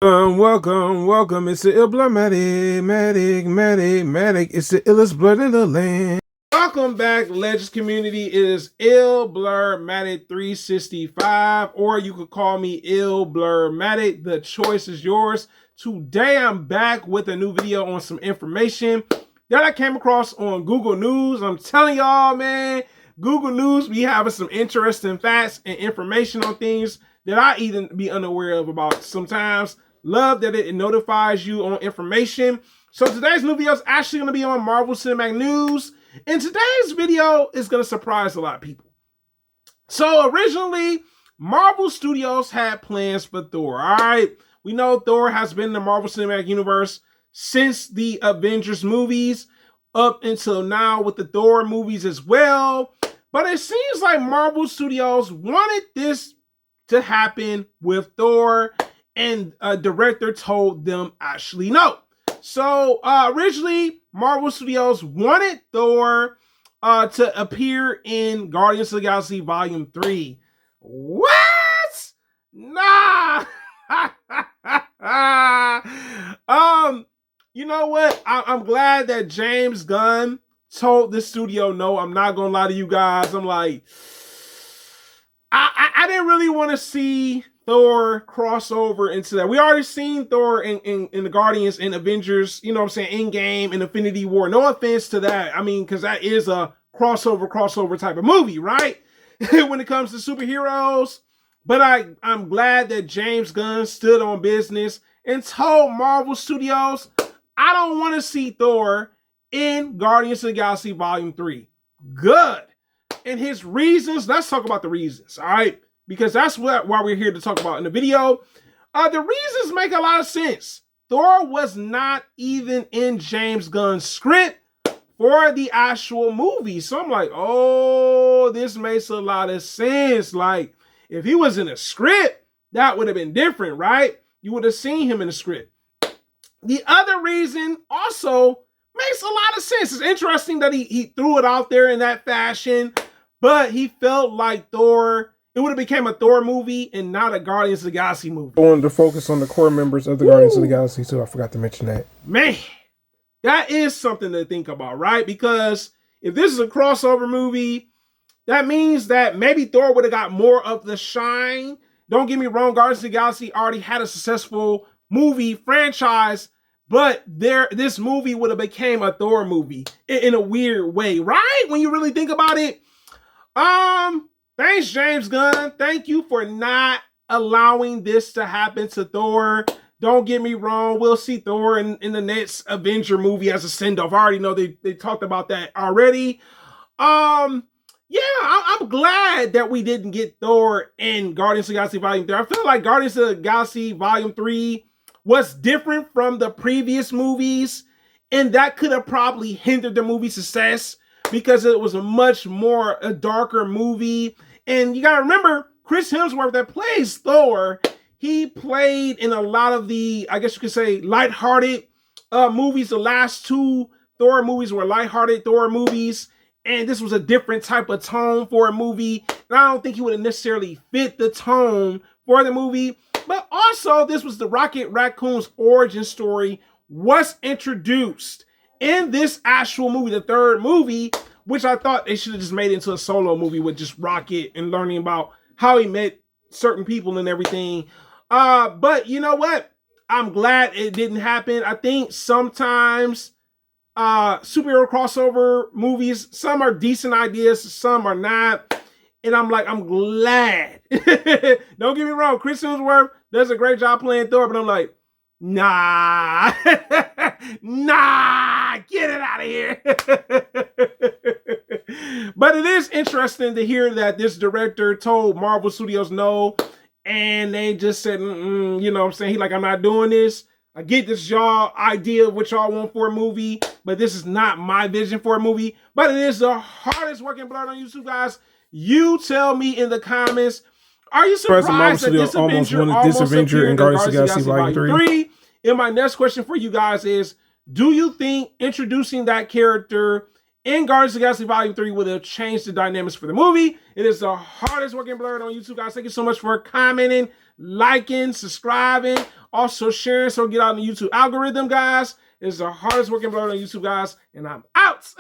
Welcome. It's the Matic. It's the illest blood in the land. Welcome back, Legends community. It is Matic 365, or you could call me Matic. The choice is yours. Today, I'm back with a new video on some information that I came across on Google News. I'm telling y'all, man, Google News be having some interesting facts and information on things that I even be unaware of about sometimes. Love that it notifies you on information. So today's new video is actually going to be on Marvel Cinematic News. And today's video is going to surprise a lot of people. So originally, Marvel Studios had plans for Thor. All right. We know Thor has been in the Marvel Cinematic Universe since the Avengers movies up until now with the Thor movies as well. But it seems like Marvel Studios wanted this to happen with Thor, and a director told them actually no. So originally, Marvel Studios wanted Thor to appear in Guardians of the Galaxy Volume 3. What? Nah. You know what? I'm glad that James Gunn told the studio no. I'm not gonna lie to you guys. I'm like, I didn't really want to see Thor crossover into that. We already seen Thor in the Guardians and Avengers, you know what I'm saying, Endgame and Infinity War. No offense to that. I mean, because that is a crossover type of movie, right? When it comes to superheroes. But I'm glad that James Gunn stood on business and told Marvel Studios, I don't want to see Thor in Guardians of the Galaxy Volume 3. Good. And his reasons, let's talk about the reasons, all right? Because that's why we're here to talk about in the video. The reasons make a lot of sense. Thor was not even in James Gunn's script for the actual movie. So I'm like, oh, this makes a lot of sense. Like, if he was in a script, that would have been different, right? You would have seen him in the script. The other reason also makes a lot of sense. It's interesting that he threw it out there in that fashion, but he felt like Thor, it would have become a Thor movie and not a Guardians of the Galaxy movie. I wanted to focus on the core members of the Guardians of the Galaxy, so I forgot to mention that. Man, that is something to think about, right? Because if this is a crossover movie, that means that maybe Thor would have got more of the shine. Don't get me wrong, Guardians of the Galaxy already had a successful movie franchise, but this movie would have became a Thor movie in a weird way, right? When you really think about it. Thanks, James Gunn. Thank you for not allowing this to happen to Thor. Don't get me wrong. We'll see Thor in the next Avenger movie as a send-off. I already know they talked about that already. Yeah, I'm glad that we didn't get Thor in Guardians of the Galaxy Volume 3. I feel like Guardians of the Galaxy Volume 3 was different from the previous movies, and that could have probably hindered the movie's success because it was a darker movie. And you gotta remember, Chris Hemsworth that plays Thor, he played in a lot of the, I guess you could say, lighthearted movies. The last two Thor movies were lighthearted Thor movies, and this was a different type of tone for a movie. And I don't think he would have necessarily fit the tone for the movie. But also, this was the Rocket Raccoon's origin story was introduced in this actual movie, the third movie, which I thought they should have just made into a solo movie with just Rocket and learning about how he met certain people and everything. But you know what? I'm glad it didn't happen. I think sometimes superhero crossover movies, some are decent ideas, some are not. And I'm glad. Don't get me wrong, Chris Hemsworth does a great job playing Thor, but I'm like, nah, nah, get it out of here. But it is interesting to hear that this director told Marvel Studios no, and they just said, you know what I'm saying? He like, I'm not doing this. I get this y'all idea of what y'all want for a movie, but this is not my vision for a movie. But it is the hardest working blood on YouTube, guys. You tell me in the comments, are you surprised that this Avenger in Guardians of the Galaxy Volume 3? And my next question for you guys is, do you think introducing that character in Guardians of the Galaxy Volume 3 would have changed the dynamics for the movie? It is the hardest working blurred on YouTube, guys. Thank you so much for commenting, liking, subscribing, Also sharing so get out in the YouTube algorithm, guys. It's the hardest working blogger on YouTube, guys. And I'm out.